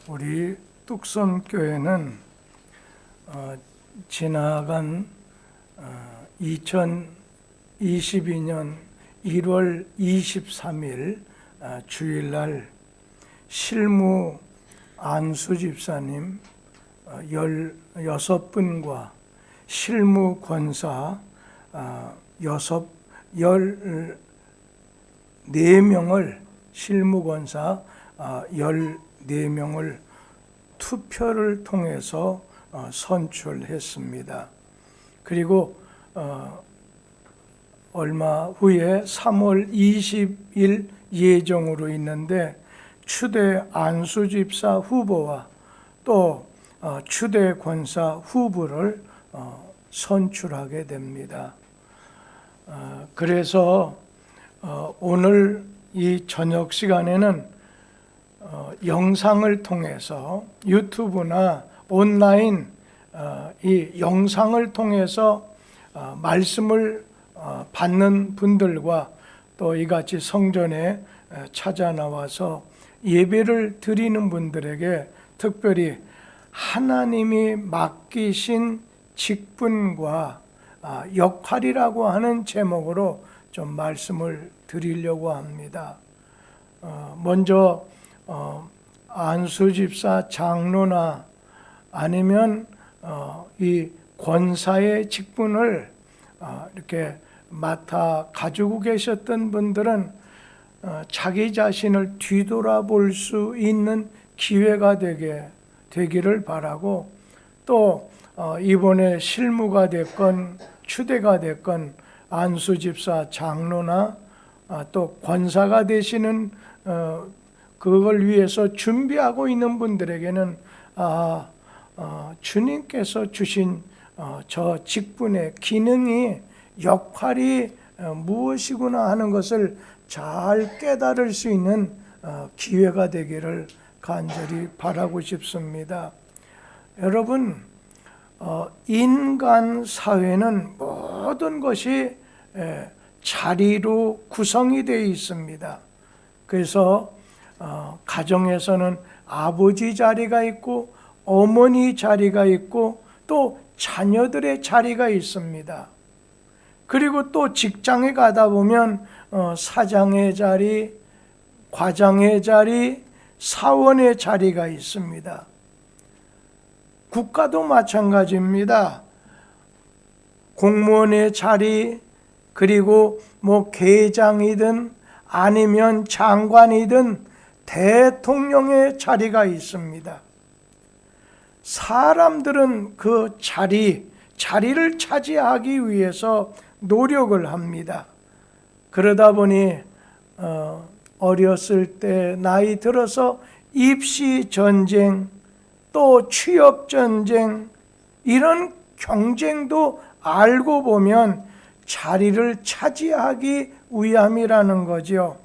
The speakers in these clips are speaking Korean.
우리 뚝섬교회는 지나간 2022년 1월 23일 주일날 실무 안수 집사님 16분과 실무 권사 14명을 실무 권사 14명을 투표를 통해서 선출했습니다. 그리고 얼마 후에 3월 20일 예정으로 있는데 추대 안수집사 후보와 또 추대 권사 후보를 선출하게 됩니다. 그래서 오늘 이 저녁 시간에는 영상을 통해서 유튜브나 온라인 이 영상을 통해서 말씀을 받는 분들과 또 이같이 성전에 찾아 나와서 예배를 드리는 분들에게 특별히 하나님이 맡기신 직분과 역할이라고 하는 제목으로 좀 말씀을 드리려고 합니다. 먼저 안수집사 장로나 아니면 이 권사의 직분을 이렇게 맡아 가지고 계셨던 분들은 자기 자신을 뒤돌아볼 수 있는 기회가 되기를 바라고, 또 이번에 실무가 됐건 추대가 됐건 안수집사 장로나 또 권사가 되시는 그걸 위해서 준비하고 있는 분들에게는 주님께서 주신 저 직분의 기능이 역할이 무엇이구나 하는 것을 잘 깨달을 수 있는 기회가 되기를 간절히 바라고 싶습니다. 여러분, 인간 사회는 모든 것이 자리로 구성이 되어 있습니다. 그래서 가정에서는 아버지 자리가 있고 어머니 자리가 있고 또 자녀들의 자리가 있습니다. 그리고 또 직장에 가다 보면 사장의 자리, 과장의 자리, 사원의 자리가 있습니다. 국가도 마찬가지입니다. 공무원의 자리, 그리고 계장이든 아니면 장관이든 대통령의 자리가 있습니다. 사람들은 그 자리를 차지하기 위해서 노력을 합니다. 그러다 보니 어렸을 때 나이 들어서 입시 전쟁, 또 취업 전쟁, 이런 경쟁도 알고 보면 자리를 차지하기 위함이라는 거죠.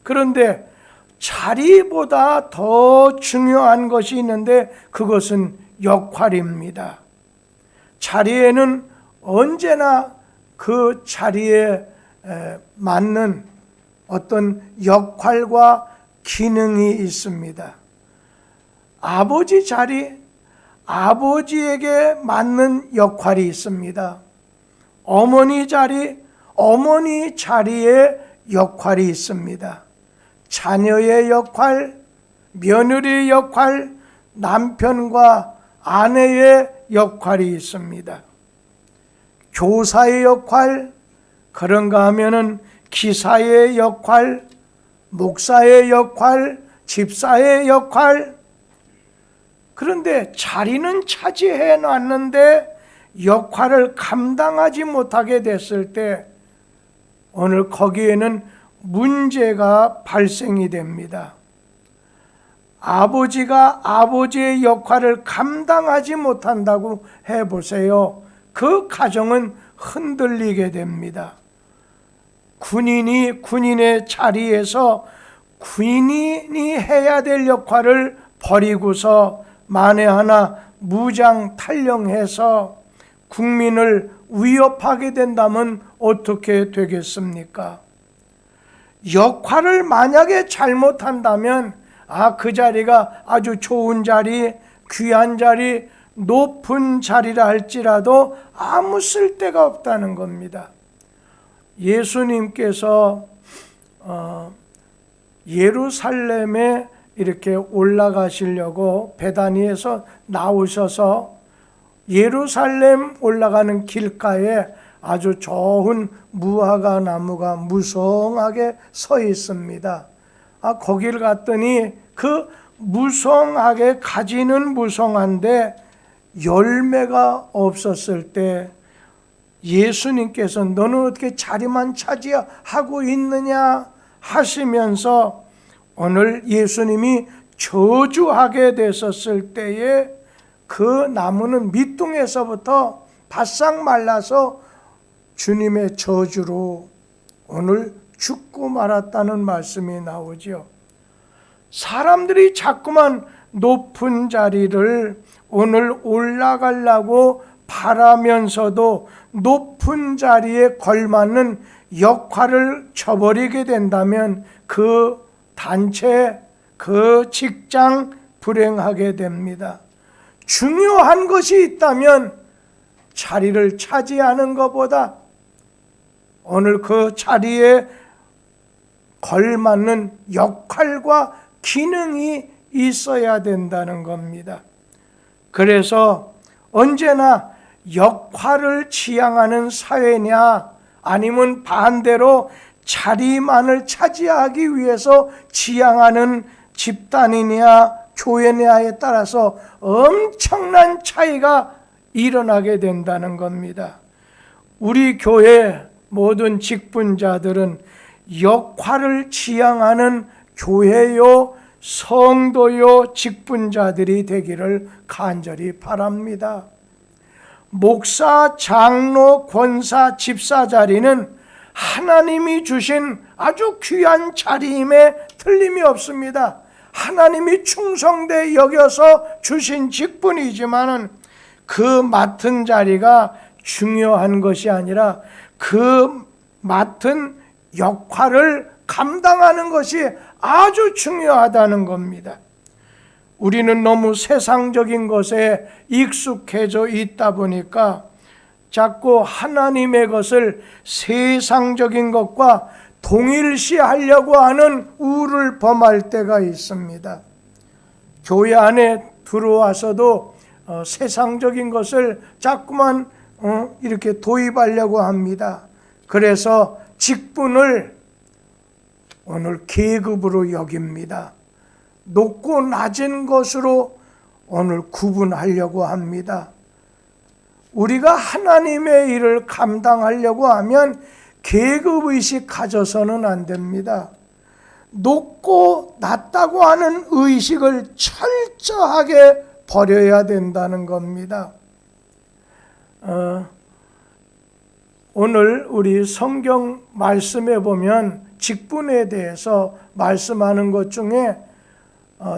그런데 자리보다 더 중요한 것이 있는데 그것은 역할입니다. 자리에는 언제나 그 자리에 맞는 어떤 역할과 기능이 있습니다. 아버지 자리, 아버지에게 맞는 역할이 있습니다. 어머니 자리, 어머니 자리에 역할이 있습니다. 자녀의 역할, 며느리의 역할, 남편과 아내의 역할이 있습니다. 교사의 역할, 그런가 하면은 기사의 역할, 목사의 역할, 집사의 역할. 그런데 자리는 차지해 놨는데 역할을 감당하지 못하게 됐을 때 오늘 거기에는 문제가 발생이 됩니다. 아버지가 아버지의 역할을 감당하지 못한다고 해보세요. 그 가정은 흔들리게 됩니다. 군인이 군인의 자리에서 군인이 해야 될 역할을 버리고서 만에 하나 무장 탈영해서 국민을 위협하게 된다면 어떻게 되겠습니까? 역할을 만약에 잘못한다면 그 자리가 아주 좋은 자리, 귀한 자리, 높은 자리라 할지라도 아무 쓸데가 없다는 겁니다. 예수님께서 예루살렘에 이렇게 올라가시려고 베다니에서 나오셔서 예루살렘 올라가는 길가에 아주 좋은 무화과 나무가 무성하게 서 있습니다. 거기를 갔더니 그 무성하게 가지는 무성한데 열매가 없었을 때 예수님께서 너는 어떻게 자리만 차지하고 있느냐 하시면서 오늘 예수님이 저주하게 됐었을 때에 그 나무는 밑둥에서부터 바싹 말라서 주님의 저주로 오늘 죽고 말았다는 말씀이 나오죠. 사람들이 자꾸만 높은 자리를 오늘 올라가려고 바라면서도 높은 자리에 걸맞는 역할을 저버리게 된다면 그 단체, 그 직장 불행하게 됩니다. 중요한 것이 있다면 자리를 차지하는 것보다 오늘 그 자리에 걸맞는 역할과 기능이 있어야 된다는 겁니다. 그래서 언제나 역할을 지향하는 사회냐 아니면 반대로 자리만을 차지하기 위해서 지향하는 집단이냐 교회냐에 따라서 엄청난 차이가 일어나게 된다는 겁니다. 우리 교회 모든 직분자들은 역할을 지향하는 교회요 성도요 직분자들이 되기를 간절히 바랍니다. 목사, 장로, 권사, 집사 자리는 하나님이 주신 아주 귀한 자리임에 틀림이 없습니다. 하나님이 충성되이 여겨서 주신 직분이지만은 그 맡은 자리가 중요한 것이 아니라 그 맡은 역할을 감당하는 것이 아주 중요하다는 겁니다. 우리는 너무 세상적인 것에 익숙해져 있다 보니까 자꾸 하나님의 것을 세상적인 것과 동일시하려고 하는 우를 범할 때가 있습니다. 교회 안에 들어와서도 세상적인 것을 자꾸만 이렇게 도입하려고 합니다. 그래서 직분을 오늘 계급으로 여깁니다. 높고 낮은 것으로 오늘 구분하려고 합니다. 우리가 하나님의 일을 감당하려고 하면 계급의식 가져서는 안 됩니다. 높고 낮다고 하는 의식을 철저하게 버려야 된다는 겁니다. 오늘 우리 성경 말씀에 보면 직분에 대해서 말씀하는 것 중에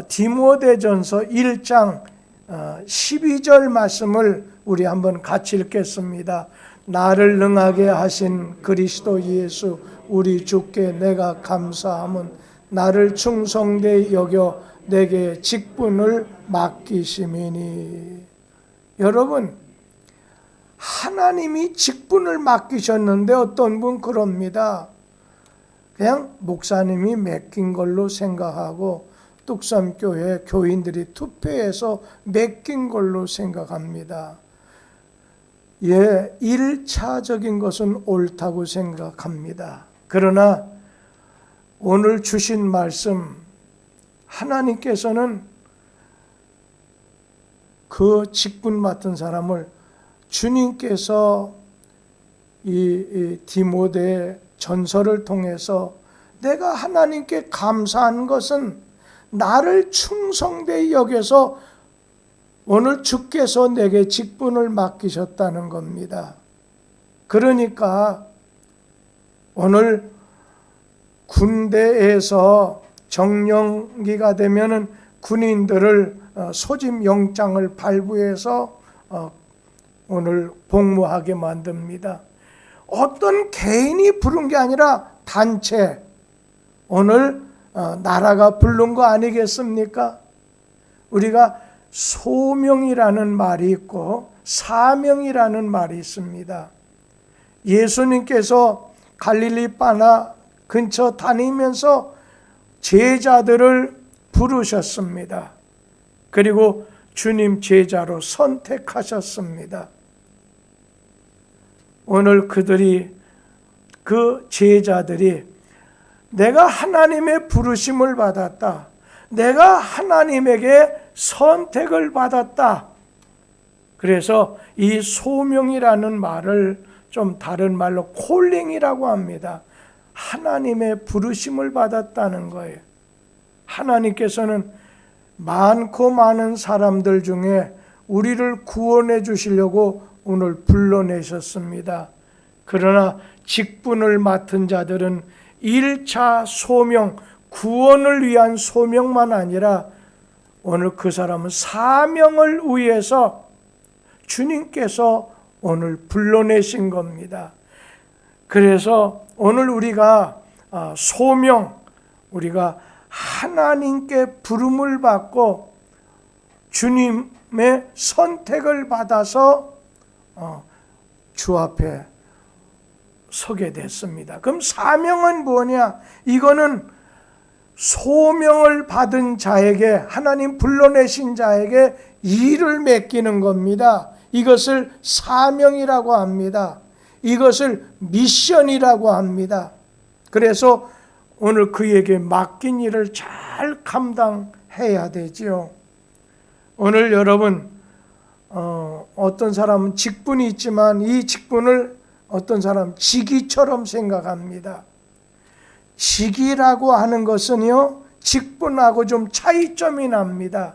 디모데전서 1장 12절 말씀을 우리 한번 같이 읽겠습니다. 나를 능하게 하신 그리스도 예수 우리 주께 내가 감사함은 나를 충성되이 여겨 내게 직분을 맡기심이니. 여러분, 하나님이 직분을 맡기셨는데 어떤 분 그럽니다. 그냥 목사님이 맡긴 걸로 생각하고 뚝섬교회 교인들이 투표해서 맡긴 걸로 생각합니다. 1차적인 것은 옳다고 생각합니다. 그러나 오늘 주신 말씀, 하나님께서는 그 직분 맡은 사람을 주님께서 이 디모데 전서를 통해서 내가 하나님께 감사한 것은 나를 충성되이 여겨서 오늘 주께서 내게 직분을 맡기셨다는 겁니다. 그러니까 오늘 군대에서 정년기가 되면은 군인들을 소집 영장을 발부해서 오늘 복무하게 만듭니다. 어떤 개인이 부른 게 아니라 단체, 오늘 나라가 부른 거 아니겠습니까? 우리가 소명이라는 말이 있고 사명이라는 말이 있습니다. 예수님께서 갈릴리 바나 근처 다니면서 제자들을 부르셨습니다. 그리고 주님 제자로 선택하셨습니다. 오늘 그 제자들이 내가 하나님의 부르심을 받았다. 내가 하나님에게 선택을 받았다. 그래서 이 소명이라는 말을 좀 다른 말로 콜링이라고 합니다. 하나님의 부르심을 받았다는 거예요. 하나님께서는 많고 많은 사람들 중에 우리를 구원해 주시려고 오늘 불러내셨습니다. 그러나 직분을 맡은 자들은 1차 소명, 구원을 위한 소명만 아니라 오늘 그 사람은 사명을 위해서 주님께서 오늘 불러내신 겁니다. 그래서 오늘 우리가 소명, 우리가 하나님께 부름을 받고 주님의 선택을 받아서 주 앞에 서게 됐습니다. 그럼 사명은 뭐냐? 이거는 소명을 받은 자에게, 하나님 불러내신 자에게 일을 맡기는 겁니다. 이것을 사명이라고 합니다. 이것을 미션이라고 합니다. 그래서 오늘 그에게 맡긴 일을 잘 감당해야 되지요. 오늘 여러분 어떤 사람은 직분이 있지만 이 직분을 어떤 사람은 직위처럼 생각합니다. 직위라고 하는 것은요, 직분하고 좀 차이점이 납니다.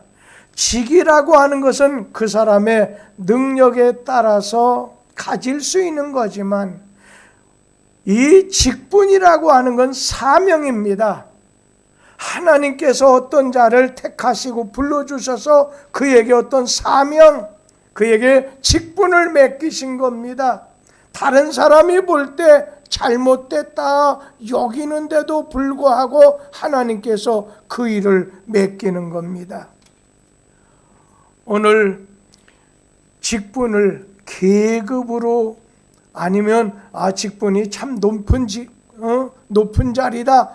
직위라고 하는 것은 그 사람의 능력에 따라서 가질 수 있는 거지만 이 직분이라고 하는 건 사명입니다. 하나님께서 어떤 자를 택하시고 불러주셔서 그에게 어떤 사명, 그에게 직분을 맡기신 겁니다. 다른 사람이 볼 때 잘못됐다 여기는데도 불구하고 하나님께서 그 일을 맡기는 겁니다. 오늘 직분을 계급으로 아니면 직분이 참 높은 자리다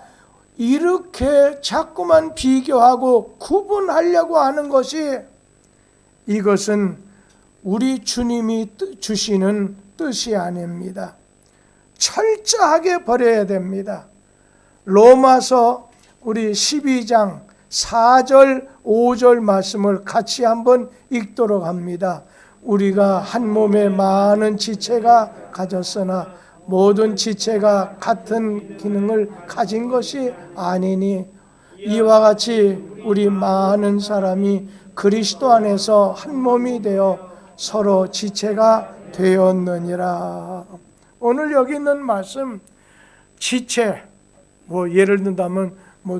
이렇게 자꾸만 비교하고 구분하려고 하는 것이, 이것은 우리 주님이 주시는 뜻이 아닙니다. 철저하게 버려야 됩니다. 로마서 우리 12장 4절 5절 말씀을 같이 한번 읽도록 합니다. 우리가 한 몸에 많은 지체가 가졌으나 모든 지체가 같은 기능을 가진 것이 아니니 이와 같이 우리 많은 사람이 그리스도 안에서 한 몸이 되어 서로 지체가 되었느니라. 오늘 여기 있는 말씀, 지체, 예를 든다면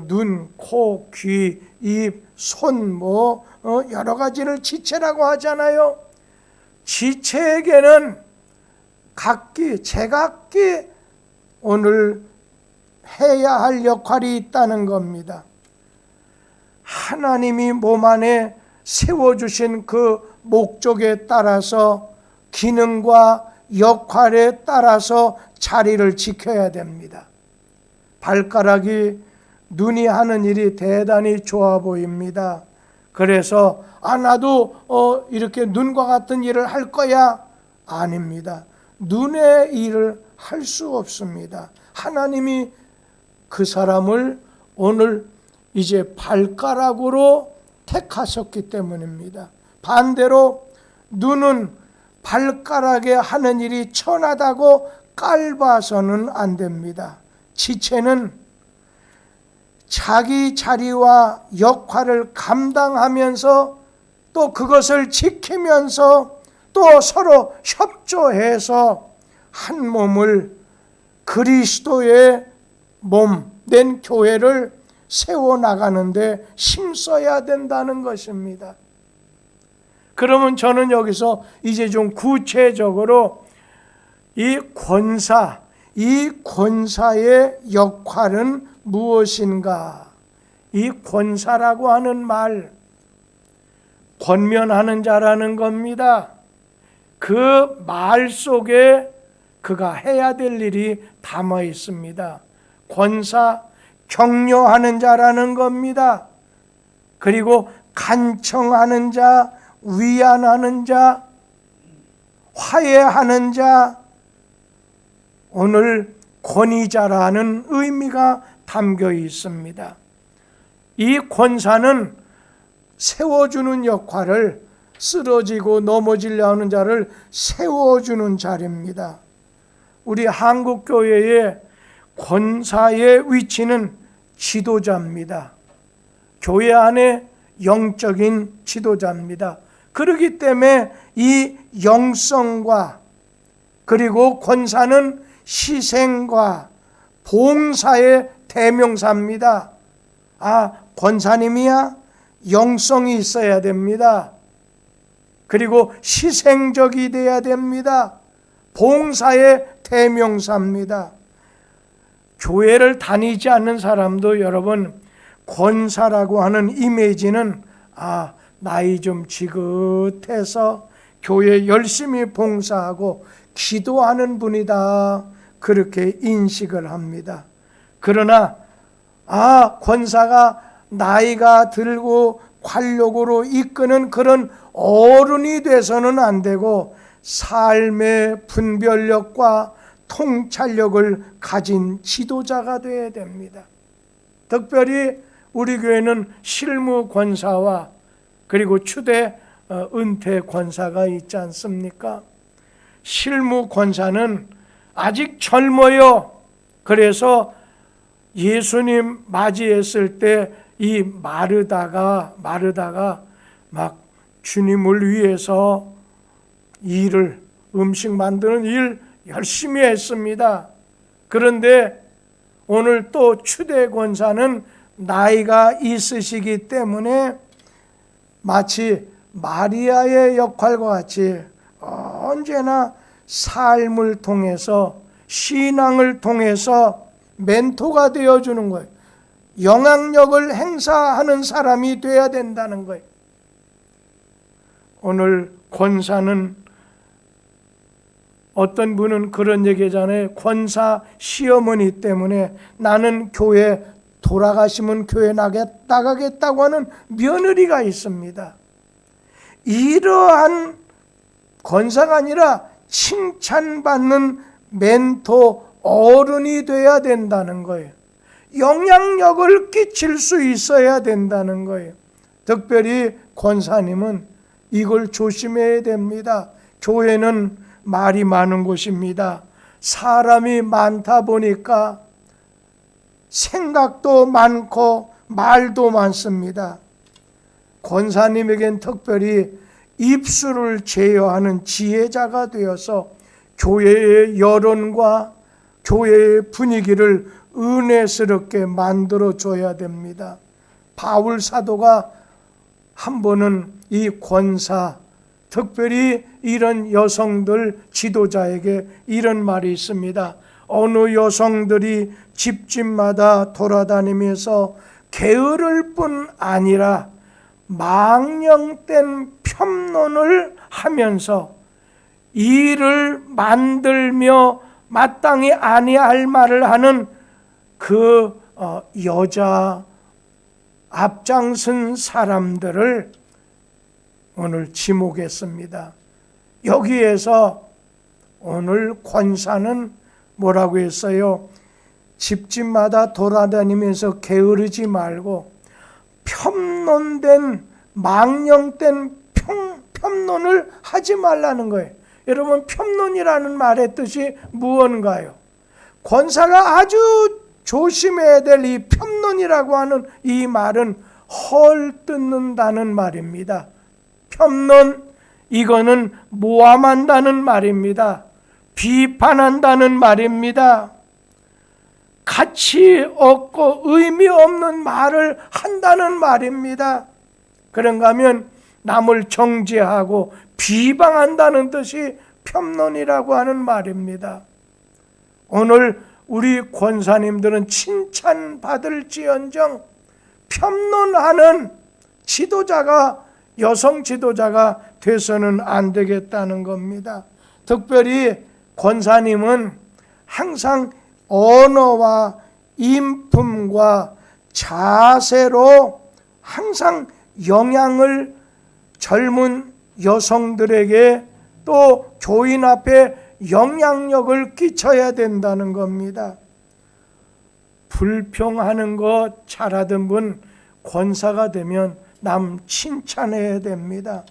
눈, 코, 귀, 입, 손 여러 가지를 지체라고 하잖아요. 지체에게는 각기 제각기 오늘 해야 할 역할이 있다는 겁니다. 하나님이 몸 안에 세워주신 그 목적에 따라서 기능과 역할에 따라서 자리를 지켜야 됩니다. 발가락이 눈이 하는 일이 대단히 좋아 보입니다. 그래서 나도 이렇게 눈과 같은 일을 할 거야? 아닙니다. 눈의 일을 할 수 없습니다. 하나님이 그 사람을 오늘 이제 발가락으로 택하셨기 때문입니다. 반대로 눈은 발가락에 하는 일이 천하다고 깔봐서는 안 됩니다. 지체는 자기 자리와 역할을 감당하면서 또 그것을 지키면서 또 서로 협조해서 한 몸을, 그리스도의 몸 된 교회를 세워나가는데 힘써야 된다는 것입니다. 그러면 저는 여기서 이제 좀 구체적으로 이 권사의 역할은 무엇인가? 이 권사라고 하는 말, 권면하는 자라는 겁니다. 그 말 속에 그가 해야 될 일이 담아 있습니다. 권사, 격려하는 자라는 겁니다. 그리고 간청하는 자, 위안하는 자, 화해하는 자, 오늘 권위자라는 의미가 담겨 있습니다. 이 권사는 세워주는 역할을, 쓰러지고 넘어지려 하는 자를 세워주는 자리입니다. 우리 한국교회의 권사의 위치는 지도자입니다. 교회 안에 영적인 지도자입니다. 그렇기 때문에 이 영성과 그리고 권사는 희생과 봉사의 대명사입니다. 아, 권사님이야? 영성이 있어야 됩니다. 그리고 희생적이 돼야 됩니다. 봉사의 대명사입니다. 교회를 다니지 않는 사람도 여러분, 권사라고 하는 이미지는 나이 좀 지긋해서 교회 열심히 봉사하고 기도하는 분이다, 그렇게 인식을 합니다. 그러나 권사가 나이가 들고 관력으로 이끄는 그런 어른이 돼서는 안 되고 삶의 분별력과 통찰력을 가진 지도자가 되어야 됩니다. 특별히 우리 교회는 실무 권사와 그리고 추대 은퇴 권사가 있지 않습니까? 실무 권사는 아직 젊어요. 그래서 예수님 맞이했을 때 이 마르다가 막 주님을 위해서 음식 만드는 일 열심히 했습니다. 그런데 오늘 또 추대 권사는 나이가 있으시기 때문에 마치 마리아의 역할과 같이 언제나 삶을 통해서, 신앙을 통해서 멘토가 되어주는 거예요. 영향력을 행사하는 사람이 되어야 된다는 거예요. 오늘 권사는, 어떤 분은 그런 얘기잖아요. 권사 시어머니 때문에 나는 교회 돌아가시면 교회 나가겠다고 하는 며느리가 있습니다. 이러한 권사가 아니라 칭찬받는 멘토, 어른이 돼야 된다는 거예요. 영향력을 끼칠 수 있어야 된다는 거예요. 특별히 권사님은 이걸 조심해야 됩니다. 교회는 말이 많은 곳입니다. 사람이 많다 보니까 생각도 많고 말도 많습니다. 권사님에겐 특별히 입술을 제어하는 지혜자가 되어서 교회의 여론과 교회의 분위기를 은혜스럽게 만들어줘야 됩니다. 바울 사도가 한 번은 이 권사, 특별히 이런 여성들 지도자에게 이런 말이 있습니다. 어느 여성들이 집집마다 돌아다니면서 게으를 뿐 아니라 망령된 편론을 하면서 일을 만들며 마땅히 아니할 말을 하는 그 여자 앞장선 사람들을 오늘 지목했습니다. 여기에서 오늘 권사는 뭐라고 했어요? 집집마다 돌아다니면서 게으르지 말고 편론된, 망령된 편론을 하지 말라는 거예요. 여러분, 편론이라는 말의 뜻이 무언가요? 권사가 아주 조심해야 될 이 편론이라고 하는 이 말은 헐뜯는다는 말입니다. 편론, 이거는 모함한다는 말입니다. 비판한다는 말입니다. 가치 없고 의미 없는 말을 한다는 말입니다. 그런가 하면 남을 정죄하고 비방한다는 뜻이 편론이라고 하는 말입니다. 오늘 우리 권사님들은 칭찬받을지언정 편론하는 지도자가, 여성 지도자가 돼서는 안 되겠다는 겁니다. 특별히 권사님은 항상 언어와 인품과 자세로 항상 영향을 젊은 여성들에게 또 교인 앞에 영향력을 끼쳐야 된다는 겁니다. 불평하는 거 잘하던 분 권사가 되면 남 칭찬해야 됩니다.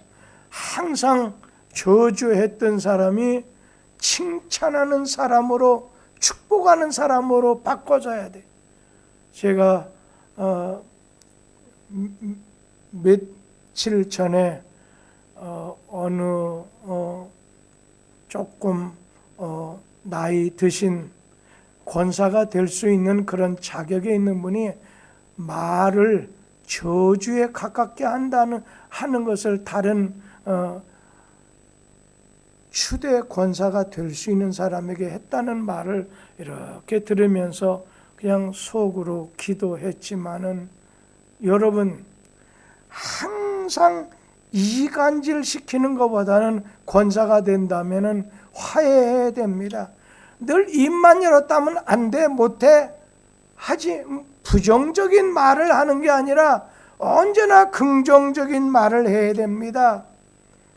항상 저주했던 사람이 칭찬하는 사람으로, 축복하는 사람으로 바꿔줘야 돼. 제가 며칠 전에 어느 조금 나이 드신 권사가 될 수 있는 그런 자격에 있는 분이 말을 저주에 가깝게 하는 것을 다른 추대 권사가 될 수 있는 사람에게 했다는 말을 이렇게 들으면서 그냥 속으로 기도했지만은, 여러분 항상 이간질 시키는 것보다는 권사가 된다면은 화해해야 됩니다. 늘 입만 열었다면 안 돼, 못해 하지, 부정적인 말을 하는 게 아니라 언제나 긍정적인 말을 해야 됩니다.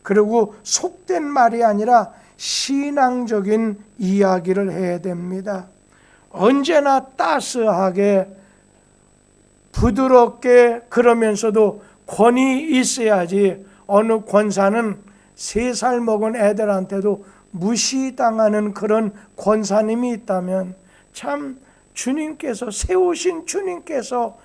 그리고 속된 말이 아니라 신앙적인 이야기를 해야 됩니다. 언제나 따스하게 부드럽게, 그러면서도 권위 있어야지. 어느 권사는 3살 먹은 애들한테도 무시당하는 그런 권사님이 있다면 참 주님께서, 세우신 주님께서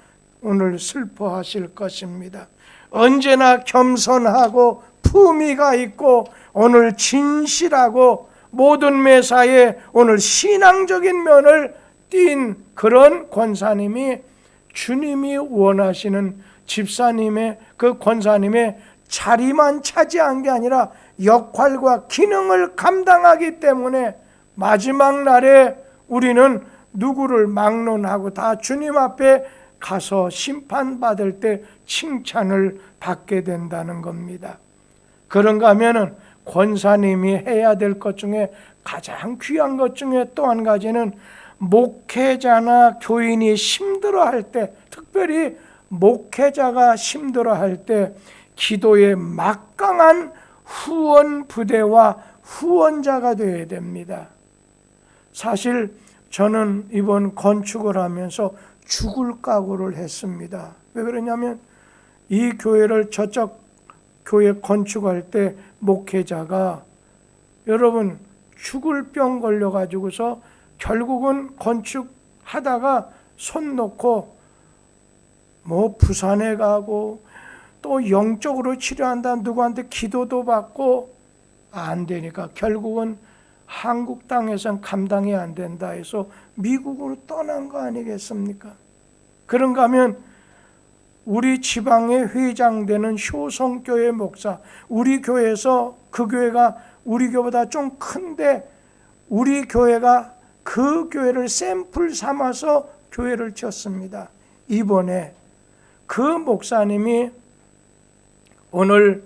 오늘 슬퍼하실 것입니다. 언제나 겸손하고 품위가 있고 오늘 진실하고 모든 매사에 오늘 신앙적인 면을 띈 그런 권사님이 주님이 원하시는 집사님의, 그 권사님의 자리만 차지한 게 아니라 역할과 기능을 감당하기 때문에 마지막 날에 우리는 누구를 막론하고 다 주님 앞에 가서 심판받을 때 칭찬을 받게 된다는 겁니다. 그런가 하면은 권사님이 해야 될 것 중에 가장 귀한 것 중에 또 한 가지는, 목회자나 교인이 힘들어할 때, 특별히 목회자가 힘들어할 때 기도에 막강한 후원 부대와 후원자가 되어야 됩니다. 사실 저는 이번 건축을 하면서 죽을 각오를 했습니다. 왜 그러냐면 이 교회를 저쪽 교회 건축할 때 목회자가, 여러분, 죽을 병 걸려가지고서 결국은 건축하다가 손 놓고 뭐 부산에 가고 또 영적으로 치료한다, 누구한테 기도도 받고 안 되니까 결국은 한국 땅에선 감당이 안 된다 해서 미국으로 떠난 거 아니겠습니까? 그런가 하면 우리 지방의 회장되는 효성교회 목사, 우리 교회에서, 그 교회가 우리 교회보다 좀 큰데 우리 교회가 그 교회를 샘플 삼아서 교회를 지었습니다. 이번에 그 목사님이 오늘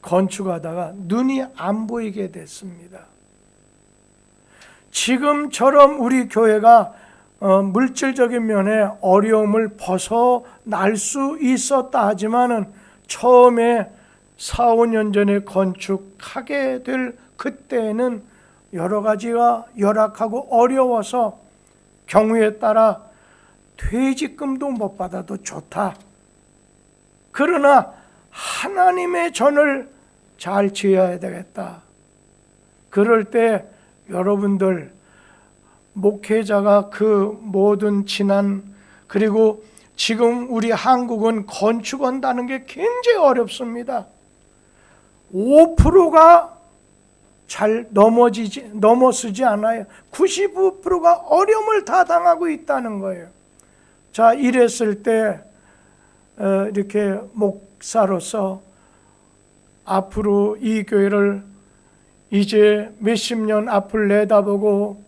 건축하다가 눈이 안 보이게 됐습니다. 지금처럼 우리 교회가 물질적인 면에 어려움을 벗어날 수 있었다 하지만은 처음에 4, 5년 전에 건축하게 될 그때는 여러 가지가 열악하고 어려워서 경우에 따라 퇴직금도 못 받아도 좋다. 그러나 하나님의 전을 잘 지어야 되겠다. 그럴 때 여러분들, 목회자가 그 모든 지난, 그리고 지금 우리 한국은 건축한다는 게 굉장히 어렵습니다. 5%가 잘 넘어서지 않아요. 99%가 어려움을 다 당하고 있다는 거예요. 자, 이랬을 때 이렇게 목사로서 앞으로 이 교회를 이제 몇십 년 앞을 내다보고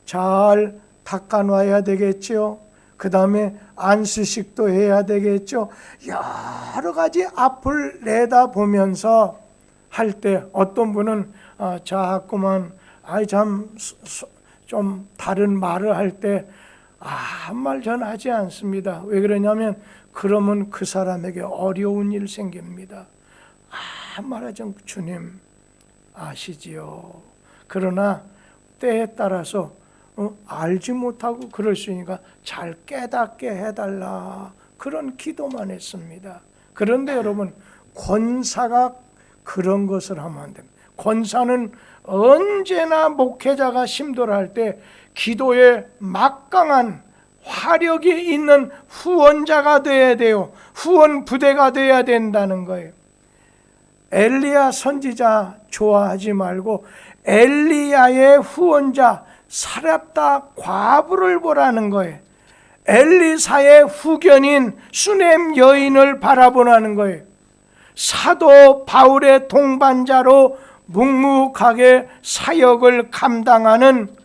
잘 닦아놔야 되겠지요. 그 다음에 안수식도 해야 되겠죠. 여러 가지 앞을 내다보면서 할 때 어떤 분은 자꾸만 좀 다른 말을 할 때 아무 말 전 하지 않습니다. 왜 그러냐면 그러면 그 사람에게 어려운 일 생깁니다. 아무 말 하지 않고 주님 아시지요. 그러나 때에 따라서 알지 못하고 그럴 수 있으니까 잘 깨닫게 해달라, 그런 기도만 했습니다. 그런데 여러분, 권사가 그런 것을 하면 안 됩니다. 권사는 언제나 목회자가 심도할 때 기도에 막강한 화력이 있는 후원자가 되어야 돼요. 후원 부대가 되어야 된다는 거예요. 엘리야 선지자 좋아하지 말고 엘리야의 후원자 사렙다 과부를 보라는 거예요. 엘리사의 후견인 수넴 여인을 바라보라는 거예요. 사도 바울의 동반자로 묵묵하게 사역을 감당하는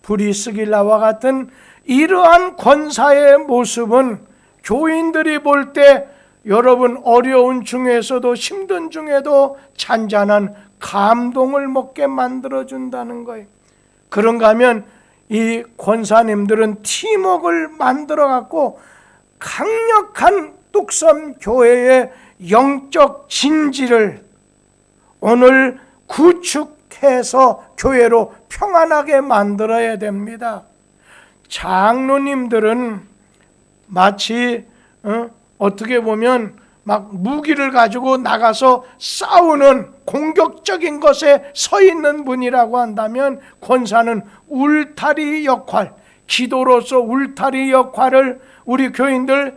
브리스길라와 같은 이러한 권사의 모습은 교인들이 볼 때 여러분 어려운 중에서도 힘든 중에도 잔잔한 감동을 먹게 만들어준다는 거예요. 그런가 하면 이 권사님들은 팀워크를 만들어 갖고 강력한 뚝섬 교회의 영적 진지를 오늘 구축해서 교회로 평안하게 만들어야 됩니다. 장로님들은 마치 어떻게 보면 막 무기를 가지고 나가서 싸우는 공격적인 것에 서 있는 분이라고 한다면, 권사는 울타리 역할, 기도로서 울타리 역할을 우리 교인들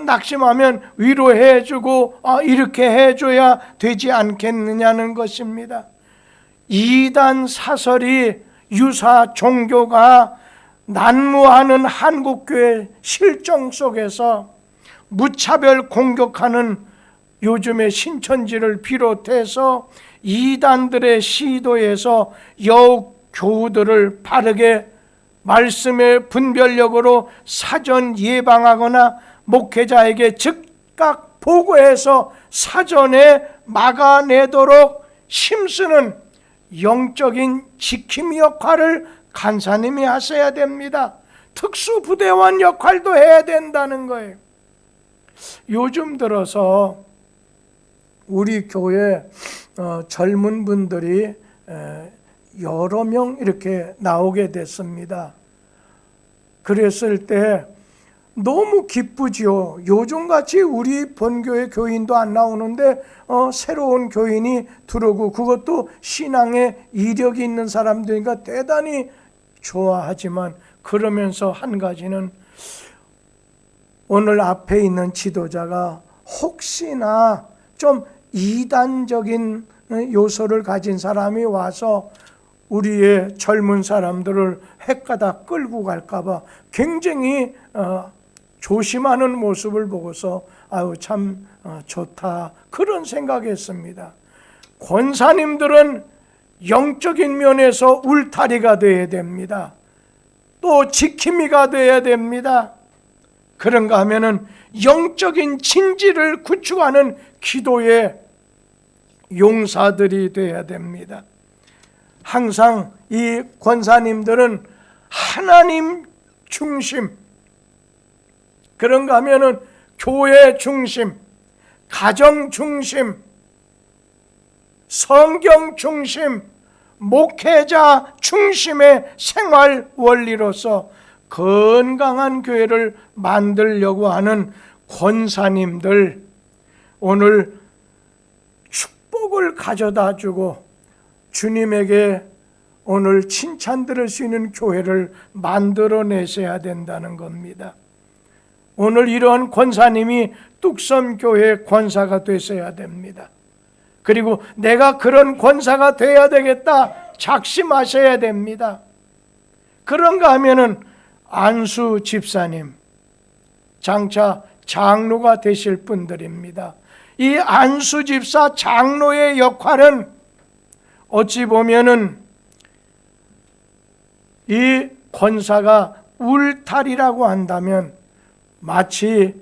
낙심하면 위로해주고 이렇게 해줘야 되지 않겠느냐는 것입니다. 이단 사설이 유사 종교가 난무하는 한국교회 실정 속에서 무차별 공격하는 요즘의 신천지를 비롯해서 이단들의 시도에서 여욱 교우들을 바르게 말씀의 분별력으로 사전 예방하거나 목회자에게 즉각 보고해서 사전에 막아내도록 힘쓰는 영적인 지킴 역할을 간사님이 하셔야 됩니다. 특수부대원 역할도 해야 된다는 거예요. 요즘 들어서 우리 교회 젊은 분들이 여러 명 이렇게 나오게 됐습니다. 그랬을 때 너무 기쁘지요. 요즘같이 우리 본교회 교인도 안 나오는데 새로운 교인이 들어오고, 그것도 신앙에 이력이 있는 사람들이니까 대단히 좋아하지만, 그러면서 한 가지는 오늘 앞에 있는 지도자가 혹시나 좀 이단적인 요소를 가진 사람이 와서 우리의 젊은 사람들을 헷가다 끌고 갈까 봐 굉장히 조심하는 모습을 보고서 참 좋다, 그런 생각했습니다. 권사님들은 영적인 면에서 울타리가 되어야 됩니다. 또 지킴이가 되어야 됩니다. 그런가 하면은 영적인 진지를 구축하는 기도의 용사들이 되어야 됩니다. 항상 이 권사님들은 하나님 중심, 그런가 하면은 교회 중심, 가정 중심, 성경 중심, 목회자 중심의 생활 원리로서 건강한 교회를 만들려고 하는 권사님들, 오늘 축복을 가져다 주고 주님에게 오늘 칭찬 들을 수 있는 교회를 만들어내셔야 된다는 겁니다. 오늘 이러한 권사님이 뚝섬교회 권사가 되셔야 됩니다. 그리고 내가 그런 권사가 돼야 되겠다 작심하셔야 됩니다. 그런가 하면은 안수 집사님, 장차 장로가 되실 분들입니다. 이 안수 집사 장로의 역할은 어찌 보면은 이 권사가 울타리라고 한다면 마치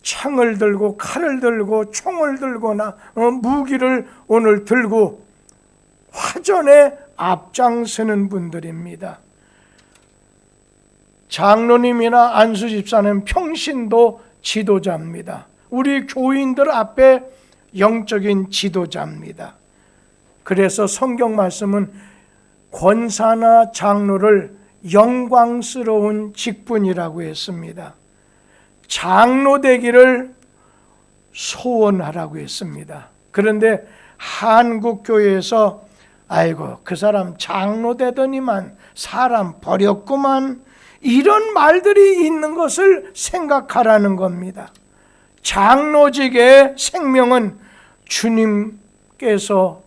창을 들고 칼을 들고 총을 들거나 무기를 오늘 들고 화전에 앞장서는 분들입니다. 장로님이나 안수집사는 평신도 지도자입니다. 우리 교인들 앞에 영적인 지도자입니다. 그래서 성경 말씀은 권사나 장로를 영광스러운 직분이라고 했습니다. 장로 되기를 소원하라고 했습니다. 그런데 한국 교회에서 아이고 그 사람 장로 되더니만 사람 버렸구만, 이런 말들이 있는 것을 생각하라는 겁니다. 장로직의 생명은 주님께서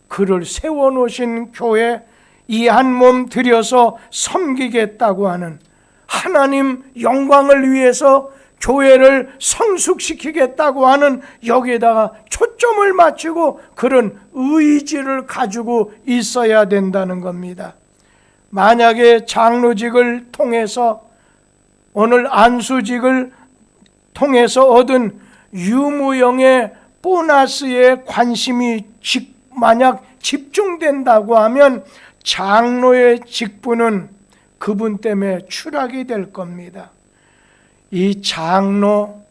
그를 세워놓으신 교회, 이 한 몸 들여서 섬기겠다고 하는 하나님 영광을 위해서 교회를 성숙시키겠다고 하는 여기에다가 초점을 맞추고 그런 의지를 가지고 있어야 된다는 겁니다. 만약에 장로직을 통해서 오늘 안수직을 통해서 얻은 유무형의 보너스에 관심이 만약 집중된다고 하면 장로의 직분은 그분 때문에 추락이 될 겁니다. 이 장로,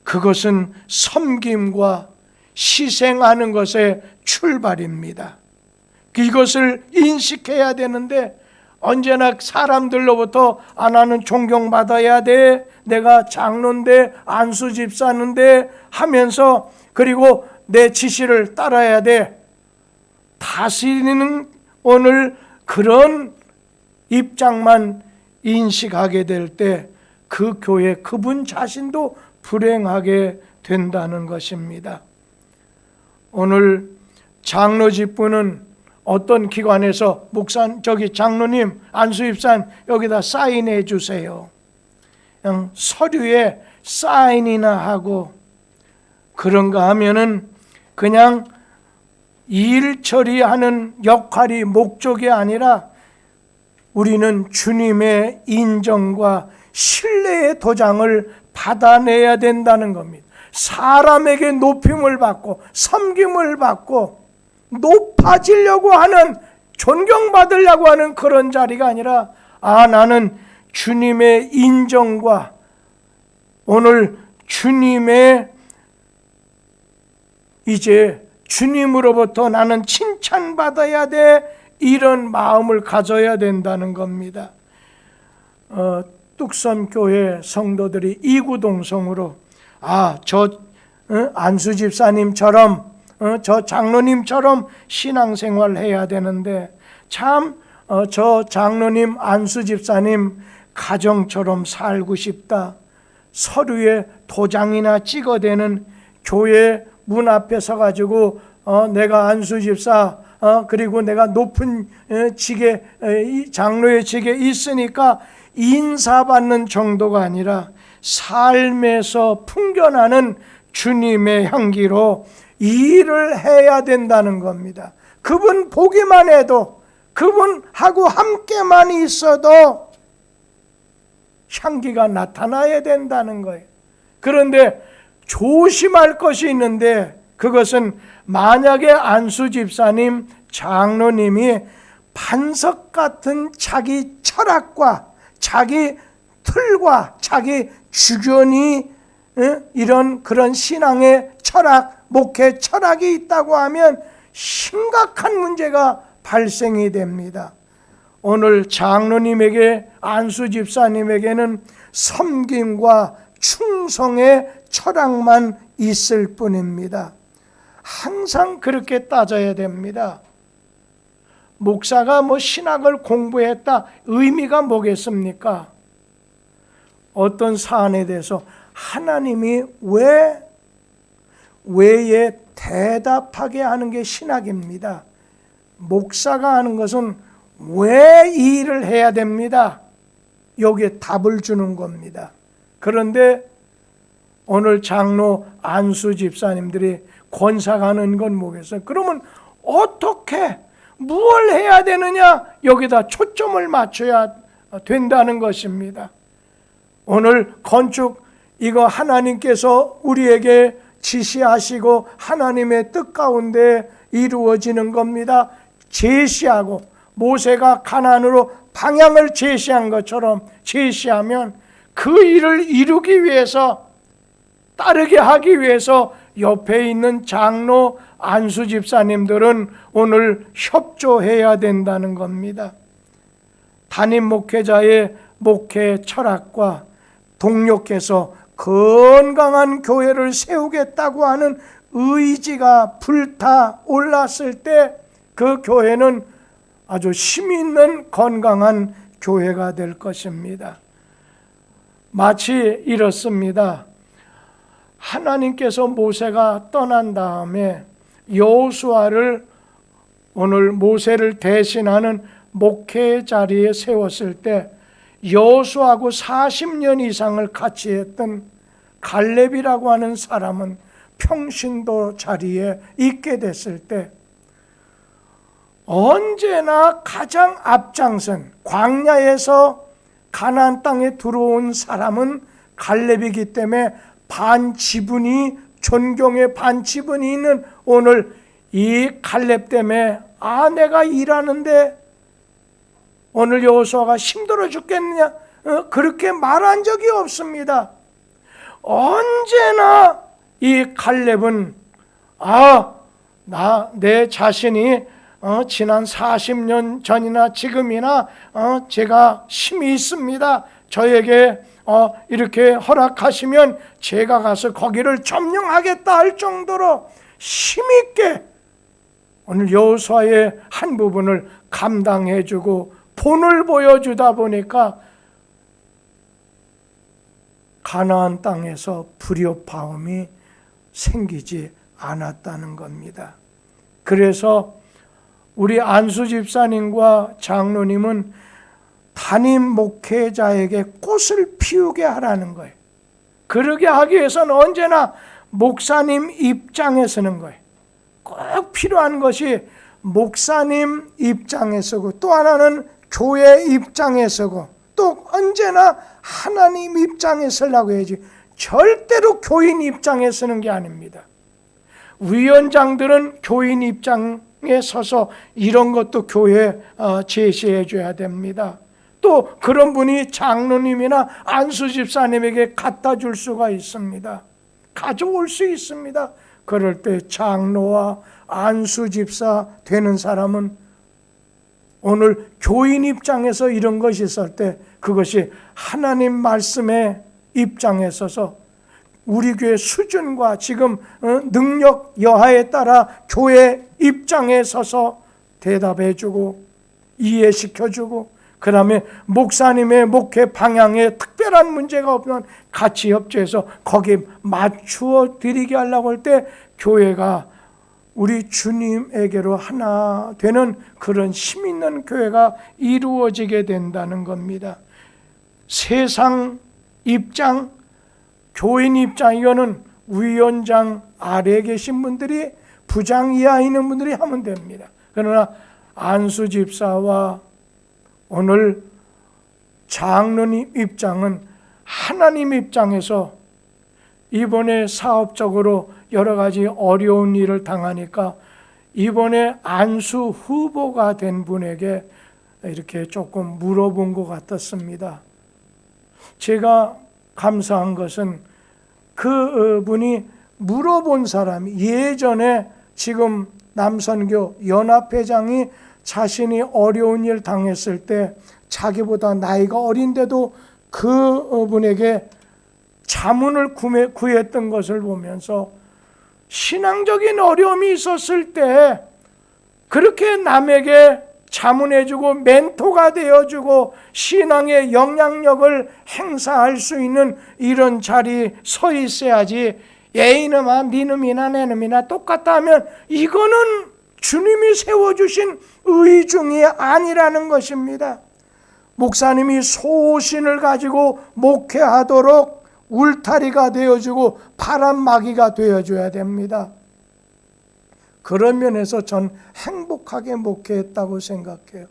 그것은 섬김과 희생하는 것의 출발입니다. 이것을 인식해야 되는데 언제나 사람들로부터 나는 존경받아야 돼, 내가 장로인데 안수집사인데 하면서 그리고 내 지시를 따라야 돼, 다스리는 오늘 그런 입장만 인식하게 될 때 그 교회 그분 자신도 불행하게 된다는 것입니다. 오늘 장로 직분은 어떤 기관에서 저기 장로님, 안수입산 여기다 사인해 주세요, 그냥 서류에 사인이나 하고 그런가 하면은 그냥 일 처리하는 역할이 목적이 아니라 우리는 주님의 인정과 신뢰의 도장을 받아내야 된다는 겁니다. 사람에게 높임을 받고 섬김을 받고 높아지려고 하는, 존경받으려고 하는 그런 자리가 아니라 나는 주님의 인정과 오늘 주님의 이제 주님으로부터 나는 칭찬받아야 돼, 이런 마음을 가져야 된다는 겁니다. 뚝섬교회 성도들이 이구동성으로 저 안수집사님처럼 저 장로님처럼 신앙생활을 해야 되는데 참 저 장로님, 안수집사님 가정처럼 살고 싶다, 서류에 도장이나 찍어대는 교회 문 앞에 서가지고 내가 안수집사 그리고 내가 높은 직에 장로의 직에 있으니까 인사받는 정도가 아니라 삶에서 풍겨나는 주님의 향기로 일을 해야 된다는 겁니다. 그분 보기만 해도, 그분하고 함께만 있어도 향기가 나타나야 된다는 거예요. 그런데 조심할 것이 있는데 그것은 만약에 안수집사님, 장로님이 반석 같은 자기 철학과 자기 틀과 자기 주견이 이런 그런 신앙의 철학, 목회 철학이 있다고 하면 심각한 문제가 발생이 됩니다. 오늘 장로님에게, 안수집사님에게는 섬김과 충성의 철학만 있을 뿐입니다. 항상 그렇게 따져야 됩니다. 목사가 신학을 공부했다, 의미가 뭐겠습니까? 어떤 사안에 대해서 하나님이 왜에 대답하게 하는 게 신학입니다. 목사가 하는 것은 왜 이 일을 해야 됩니다. 여기에 답을 주는 겁니다. 그런데 오늘 장로, 안수 집사님들이 권사가 하는 건 뭐겠어요? 그러면 어떻게, 무엇을 해야 되느냐, 여기다 초점을 맞춰야 된다는 것입니다. 오늘 건축 이거 하나님께서 우리에게 지시하시고 하나님의 뜻 가운데 이루어지는 겁니다. 제시하고 모세가 가나안으로 방향을 제시한 것처럼 제시하면 그 일을 이루기 위해서 따르게 하기 위해서 옆에 있는 장로 안수 집사님들은 오늘 협조해야 된다는 겁니다. 담임 목회자의 목회 철학과 동력해서 건강한 교회를 세우겠다고 하는 의지가 불타 올랐을 때 그 교회는 아주 힘 있는 건강한 교회가 될 것입니다. 마치 이렇습니다. 하나님께서 모세가 떠난 다음에 여호수아를 오늘 모세를 대신하는 목회 자리에 세웠을 때 여호수아하고 40년 이상을 같이 했던 갈렙이라고 하는 사람은 평신도 자리에 있게 됐을 때 언제나 가장 앞장선 광야에서 가나안 땅에 들어온 사람은 갈렙이기 때문에 반지분이 존경의 반지분이 있는 오늘 이 갈렙 때문에 내가 일하는데 오늘 여호수아가 힘들어 죽겠느냐 그렇게 말한 적이 없습니다. 언제나 이 갈렙은 내 자신이 지난 40년 전이나 지금이나 제가 힘이 있습니다. 저에게 이렇게 허락하시면 제가 가서 거기를 점령하겠다 할 정도로 힘있게 오늘 여호수아의 한 부분을 감당해주고 본을 보여주다 보니까 가나안 땅에서 불협화음이 생기지 않았다는 겁니다. 그래서 우리 안수 집사님과 장로님은 담임 목회자에게 꽃을 피우게 하라는 거예요. 그러게 하기 위해서는 언제나 목사님 입장에 서는 거예요. 꼭 필요한 것이 목사님 입장에 서고 또 하나는 교회 입장에 서고 또 언제나 하나님 입장에 서려고 해야지 절대로 교인 입장에 서는 게 아닙니다. 위원장들은 교인 입장에 서서 이런 것도 교회에 제시해 줘야 됩니다. 또 그런 분이 장로님이나 안수 집사님에게 갖다 줄 수가 있습니다. 가져올 수 있습니다. 그럴 때 장로와 안수 집사 되는 사람은 오늘 교인 입장에서 이런 것이 있을 때 그것이 하나님 말씀의 입장에 서서 우리 교회 수준과 지금 능력 여하에 따라 교회 입장에 서서 대답해주고 이해시켜주고 그 다음에 목사님의 목회 방향에 특별한 문제가 없으면 같이 협조해서 거기에 맞추어 드리게 하려고 할 때 교회가 우리 주님에게로 하나 되는 그런 힘 있는 교회가 이루어지게 된다는 겁니다. 세상 입장, 교인 입장 이거는 위원장 아래에 계신 분들이 부장 이하에 있는 분들이 하면 됩니다. 그러나 안수 집사와 오늘 장로님 입장은 하나님 입장에서 이번에 사업적으로 여러 가지 어려운 일을 당하니까 이번에 안수 후보가 된 분에게 이렇게 조금 물어본 것 같았습니다. 제가 감사한 것은 그 분이 물어본 사람이 예전에 지금 남선교 연합회장이 자신이 어려운 일 당했을 때 자기보다 나이가 어린데도 그 분에게 자문을 구했던 것을 보면서 신앙적인 어려움이 있었을 때 그렇게 남에게 자문해주고 멘토가 되어주고 신앙의 영향력을 행사할 수 있는 이런 자리에 서 있어야지 얘이놈아 니놈이나 내놈이나 똑같다 하면 이거는 주님이 세워주신 의중이 아니라는 것입니다. 목사님이 소신을 가지고 목회하도록 울타리가 되어주고 바람막이가 되어줘야 됩니다. 그런 면에서 전 행복하게 목회했다고 생각해요.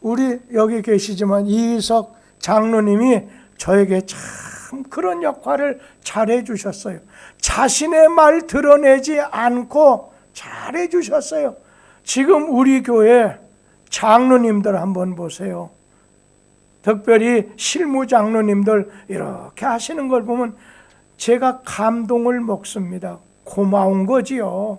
우리 여기 계시지만 이희석 장로님이 저에게 참 참 그런 역할을 잘해 주셨어요. 자신의 말 드러내지 않고 잘해 주셨어요. 지금 우리 교회 장로님들 한번 보세요. 특별히 실무 장로님들 이렇게 하시는 걸 보면 제가 감동을 먹습니다. 고마운 거지요.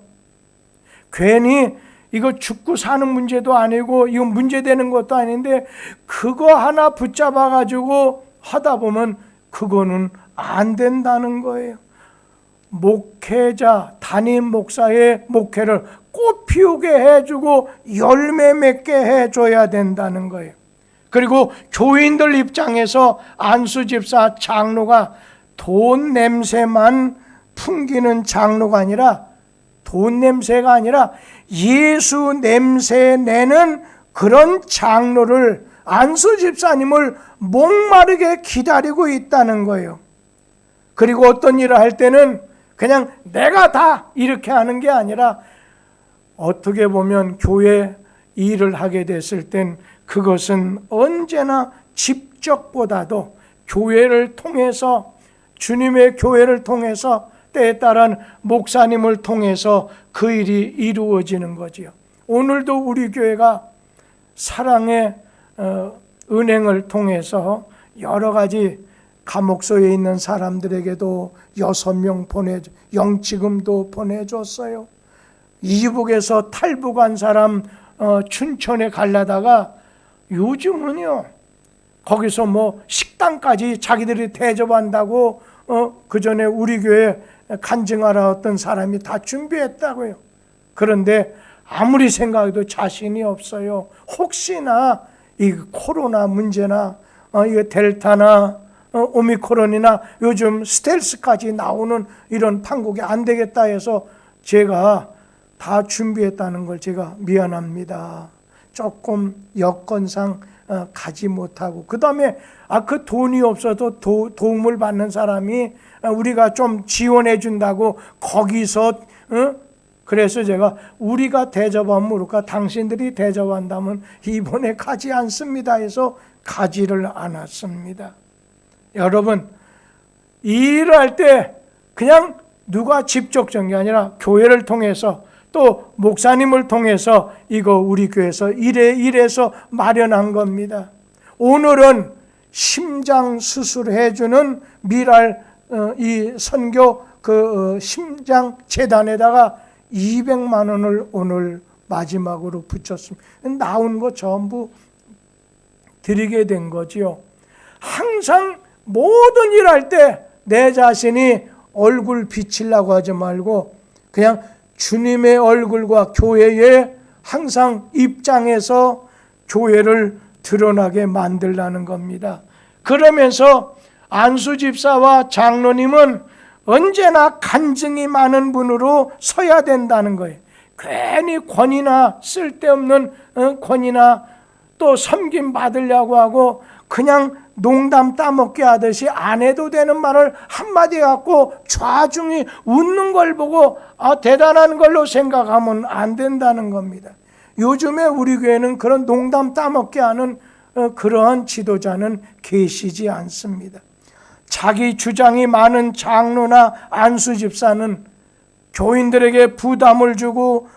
괜히 이거 죽고 사는 문제도 아니고 이거 문제되는 것도 아닌데 그거 하나 붙잡아 가지고 하다 보면 그거는 안 된다는 거예요. 목회자, 담임 목사의 목회를 꽃 피우게 해주고 열매 맺게 해줘야 된다는 거예요. 그리고 교인들 입장에서 안수 집사 장로가 돈 냄새만 풍기는 장로가 아니라 돈 냄새가 아니라 예수 냄새 내는 그런 장로를 안수 집사님을 목마르게 기다리고 있다는 거예요. 그리고 어떤 일을 할 때는 그냥 내가 다 이렇게 하는 게 아니라 어떻게 보면 교회 일을 하게 됐을 땐 그것은 언제나 직접보다도 교회를 통해서 주님의 교회를 통해서 때에 따른 목사님을 통해서 그 일이 이루어지는 거지요. 오늘도 우리 교회가 사랑의 은행을 통해서 여러 가지 감옥소에 있는 사람들에게도 6명 영치금도 보내줬어요. 이북에서 탈북한 사람 춘천에 가려다가 요즘은요 거기서 뭐 식당까지 자기들이 대접한다고 그 전에 우리 교회 간증하러 어떤 사람이 다 준비했다고요. 그런데 아무리 생각해도 자신이 없어요. 혹시나 이 코로나 문제나 이 델타나 오미크론이나 요즘 스텔스까지 나오는 이런 판국이 안 되겠다 해서 제가 다 준비했다는 걸 제가 미안합니다. 조금 여건상 가지 못하고 그 다음에 그 돈이 없어도 도움을 받는 사람이 우리가 좀 지원해 준다고 거기서 그래서 제가 우리가 대접하면 모를까 당신들이 대접한다면 이번에 가지 않습니다 해서 가지를 않았습니다. 여러분 일을 할 때 그냥 누가 직접적인 게 아니라 교회를 통해서 또 목사님을 통해서 이거 우리 교회에서 이래서 마련한 겁니다. 오늘은 심장 수술해주는 미랄 이 선교 그 심장 재단에다가 200만 원을 오늘 마지막으로 붙였습니다. 나온 거 전부 드리게 된 거지요. 항상 모든 일 할 때 내 자신이 얼굴 비치려고 하지 말고 그냥 주님의 얼굴과 교회에 항상 입장해서 교회를 드러나게 만들라는 겁니다. 그러면서 안수 집사와 장로님은 언제나 간증이 많은 분으로 서야 된다는 거예요. 괜히 권위나 쓸데없는 권위나 또 섬김 받으려고 하고 그냥 농담 따먹게 하듯이 안 해도 되는 말을 한마디 갖고 좌중이 웃는 걸 보고 대단한 걸로 생각하면 안 된다는 겁니다. 요즘에 우리 교회는 그런 농담 따먹게 하는 그러한 지도자는 계시지 않습니다. 자기 주장이 많은 장로나 안수 집사는 교인들에게 부담을 주고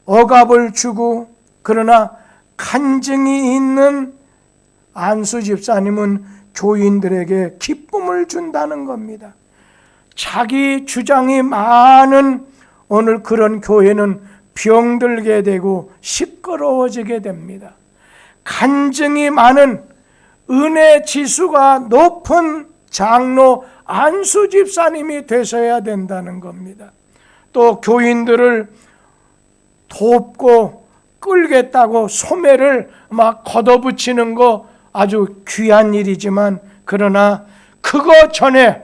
억압을 주고 그러나 간증이 있는 안수 집사님은 교인들에게 기쁨을 준다는 겁니다. 자기 주장이 많은 오늘 그런 교회는 병들게 되고 시끄러워지게 됩니다. 간증이 많은 은혜 지수가 높은 장로 안수 집사님이 되셔야 된다는 겁니다. 또 교인들을 돕고 끌겠다고 소매를 막 걷어붙이는 거 아주 귀한 일이지만 그러나 그거 전에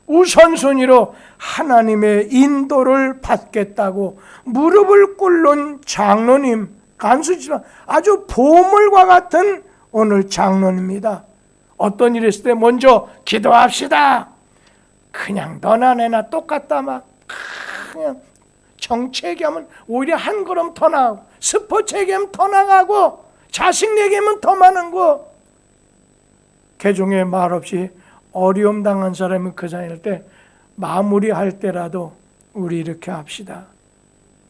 우선순위로 하나님의 인도를 받겠다고 무릎을 꿇는 장로님, 간수지만 아주 보물과 같은 오늘 장로입니다. 어떤 일이 있을 때 먼저 기도합시다. 그냥 너나 내나 똑같다 막 그냥 정치 얘기하면 오히려 한 걸음 더 나가고 스포츠 얘기하면 더 나가고 자식 얘기하면 더 많은 거 개종의 말 없이 어려움 당한 사람이 그 자리일 때 마무리할 때라도 우리 이렇게 합시다.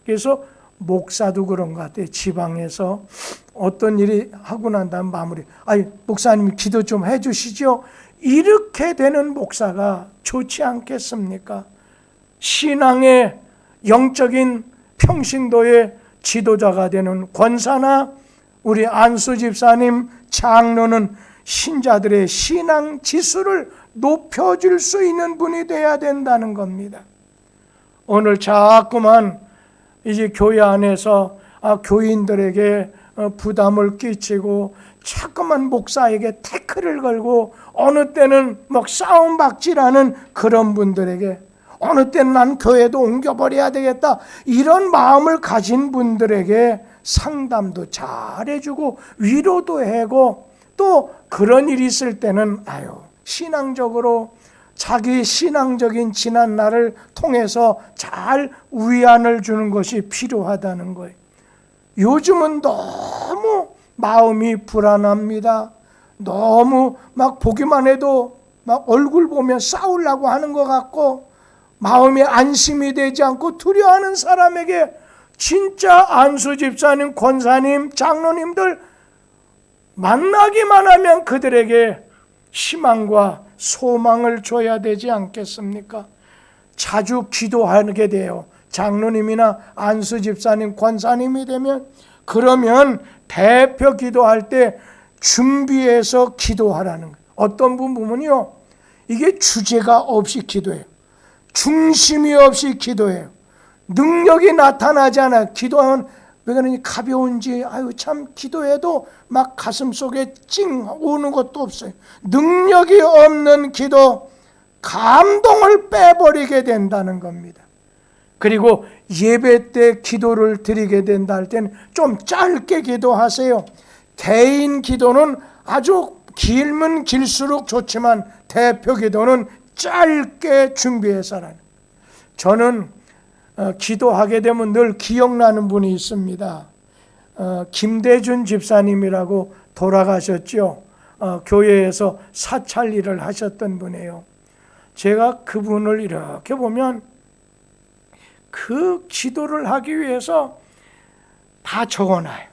그래서 목사도 그런 것 같아요. 지방에서 어떤 일이 하고 난 다음 마무리. 아니, 목사님 기도 좀 해주시죠. 이렇게 되는 목사가 좋지 않겠습니까? 신앙의 영적인 평신도의 지도자가 되는 권사나 우리 안수 집사님, 장로는 신자들의 신앙 지수를 높여줄 수 있는 분이 돼야 된다는 겁니다. 오늘 자꾸만 이제 교회 안에서 교인들에게 부담을 끼치고 자꾸만 목사에게 태클을 걸고 어느 때는 막 싸움박질하는 그런 분들에게 어느 때는 난 교회도 옮겨버려야 되겠다 이런 마음을 가진 분들에게 상담도 잘해주고 위로도 하고 또 그런 일이 있을 때는 신앙적으로 자기 신앙적인 지난 날을 통해서 잘 위안을 주는 것이 필요하다는 거예요. 요즘은 너무 마음이 불안합니다. 너무 막 보기만 해도 막 얼굴 보면 싸우려고 하는 것 같고 마음이 안심이 되지 않고 두려워하는 사람에게 진짜 안수 집사님, 권사님, 장로님들 만나기만 하면 그들에게 희망과 소망을 줘야 되지 않겠습니까? 자주 기도하게 돼요. 장로님이나 안수 집사님, 권사님이 되면 그러면 대표 기도할 때 준비해서 기도하라는 거예요. 어떤 분 보면요, 이게 주제가 없이 기도해요. 중심이 없이 기도해요. 능력이 나타나지 않아요. 기도하면 왜 그러니 가벼운지 참 기도해도 막 가슴 속에 찡 오는 것도 없어요. 능력이 없는 기도, 감동을 빼버리게 된다는 겁니다. 그리고 예배 때 기도를 드리게 된다 할 때는 좀 짧게 기도하세요. 개인 기도는 아주 길면 길수록 좋지만 대표 기도는 짧게 준비해서 하라는. 저는 기도하게 되면 늘 기억나는 분이 있습니다. 김대준 집사님이라고 돌아가셨죠. 교회에서 사찰 일을 하셨던 분이에요. 제가 그분을 이렇게 보면 그 기도를 하기 위해서 다 적어놔요.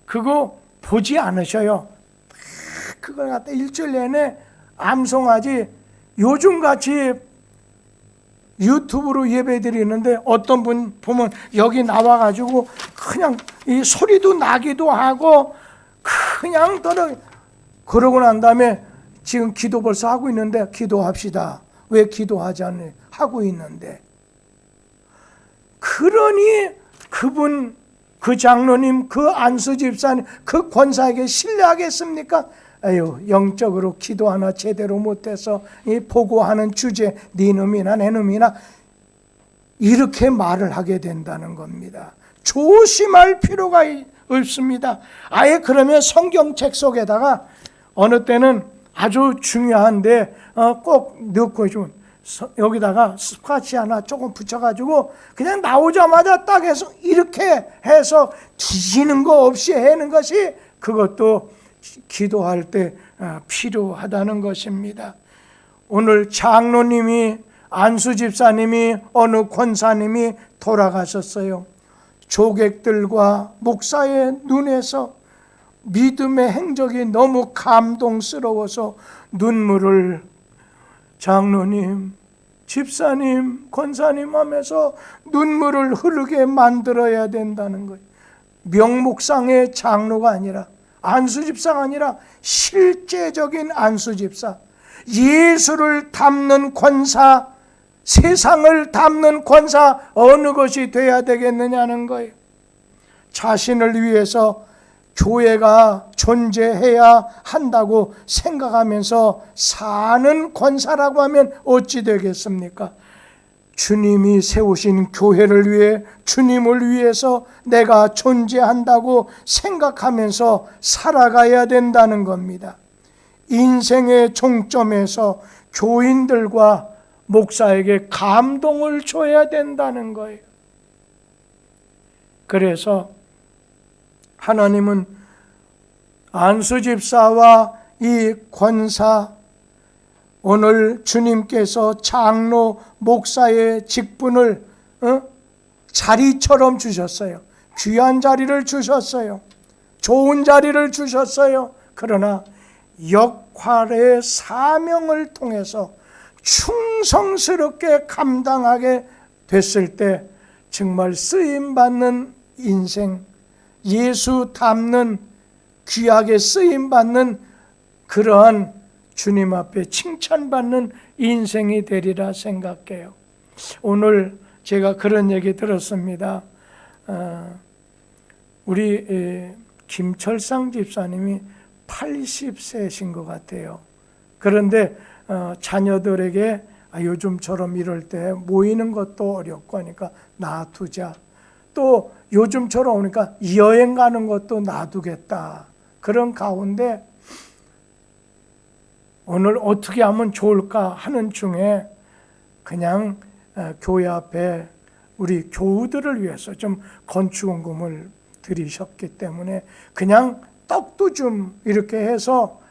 그거 보지 않으셔요. 그걸 갖다 일주일 내내 암송하지. 요즘같이 유튜브로 예배 드리는데 어떤 분 보면 여기 나와가지고 그냥 이 소리도 나기도 하고 그냥 그러고 난 다음에 지금 기도 벌써 하고 있는데 기도합시다. 왜 기도하지 않니? 하고 있는데. 그러니 그분, 그 장로님, 그 안수 집사님, 그 권사에게 신뢰하겠습니까? 영적으로 기도 하나 제대로 못해서 이 보고하는 주제 네 놈이나 내 놈이나 이렇게 말을 하게 된다는 겁니다. 조심할 필요가 없습니다. 아예 그러면 성경책 속에다가 어느 때는 아주 중요한데 꼭 넣고 좀 여기다가 스파치 하나 조금 붙여가지고 그냥 나오자마자 딱 해서 이렇게 해서 뒤지는 거 없이 하는 것이 그것도 기도할 때 필요하다는 것입니다. 오늘 장로님이, 안수 집사님이, 어느 권사님이 돌아가셨어요. 조객들과 목사의 눈에서 믿음의 행적이 너무 감동스러워서 눈물을 장로님, 집사님, 권사님 하면서 눈물을 흐르게 만들어야 된다는 거예요. 명목상의 장로가 아니라, 안수집사가 아니라 실제적인 안수집사, 예수를 담는 권사, 세상을 담는 권사, 어느 것이 돼야 되겠느냐는 거예요. 자신을 위해서 교회가 존재해야 한다고 생각하면서 사는 권사라고 하면 어찌 되겠습니까? 주님이 세우신 교회를 위해, 주님을 위해서 내가 존재한다고 생각하면서 살아가야 된다는 겁니다. 인생의 종점에서 교인들과 목사에게 감동을 줘야 된다는 거예요. 그래서 하나님은 안수 집사와 이 권사, 오늘 주님께서 장로 목사의 직분을 자리처럼 주셨어요. 귀한 자리를 주셨어요. 좋은 자리를 주셨어요. 그러나 역할의 사명을 통해서 충성스럽게 감당하게 됐을 때 정말 쓰임받는 인생, 예수 닮는 귀하게 쓰임받는 그러한 주님 앞에 칭찬받는 인생이 되리라 생각해요. 오늘 제가 그런 얘기 들었습니다. 우리 김철상 집사님이 80세신 것 같아요. 그런데 자녀들에게 요즘처럼 이럴 때 모이는 것도 어렵고 하니까 놔두자. 또 요즘처럼 오니까 여행 가는 것도 놔두겠다. 그런 가운데 오늘 어떻게 하면 좋을까 하는 중에 그냥 교회 앞에 우리 교우들을 위해서 좀 건축원금을 드리셨기 때문에 그냥 떡도 좀 이렇게 해서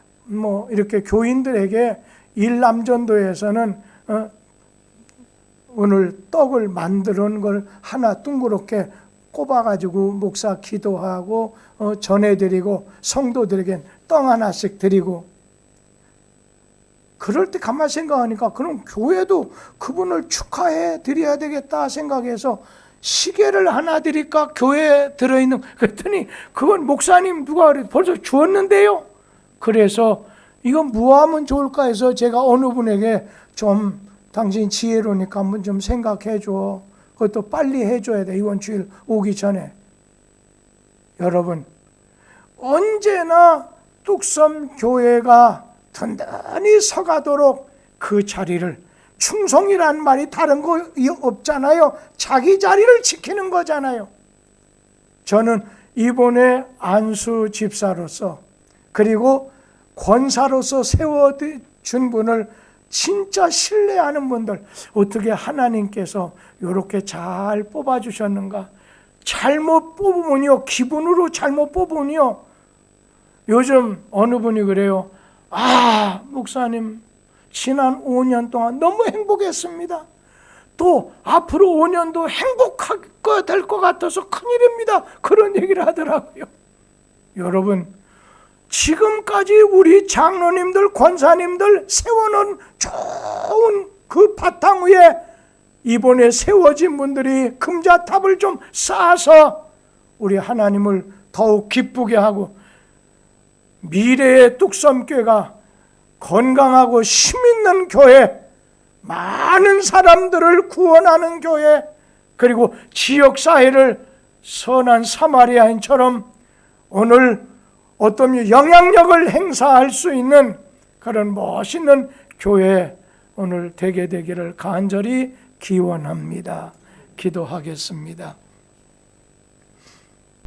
이렇게 교인들에게 일남전도에서는 오늘 떡을 만들어 놓은 걸 하나 둥그렇게 꼽아가지고 목사 기도하고 전해드리고 성도들에겐 떡 하나씩 드리고, 그럴 때 가만히 생각하니까 그럼 교회도 그분을 축하해 드려야 되겠다 생각해서 시계를 하나 드릴까 교회에 들어있는, 그랬더니 그건 목사님 누가 그래 벌써 주었는데요. 그래서 이건 뭐 하면 좋을까 해서 제가 어느 분에게 좀 당신 지혜로니까 한번 좀 생각해 줘. 그것도 빨리 해줘야 돼. 이번 주일 오기 전에. 여러분, 언제나 뚝섬 교회가 든든히 서가도록 그 자리를, 충성이란 말이 다른 거 없잖아요. 자기 자리를 지키는 거잖아요. 저는 이번에 안수 집사로서 그리고 권사로서 세워준 분을 진짜 신뢰하는 분들, 어떻게 하나님께서 이렇게 잘 뽑아주셨는가. 잘못 뽑으면요, 기분으로 잘못 뽑으면요, 요즘 어느 분이 그래요. 목사님 지난 5년 동안 너무 행복했습니다. 또 앞으로 5년도 행복하게 될 것 같아서 큰일입니다. 그런 얘기를 하더라고요. 여러분, 지금까지 우리 장로님들, 권사님들 세워놓은 좋은 그 바탕 위에 이번에 세워진 분들이 금자탑을 좀 쌓아서 우리 하나님을 더욱 기쁘게 하고 미래의 뚝섬교회가 건강하고 힘있는 교회, 많은 사람들을 구원하는 교회, 그리고 지역사회를 선한 사마리아인처럼 오늘 어떤 영향력을 행사할 수 있는 그런 멋있는 교회 오늘 되게 되기를 간절히 기원합니다. 기도하겠습니다.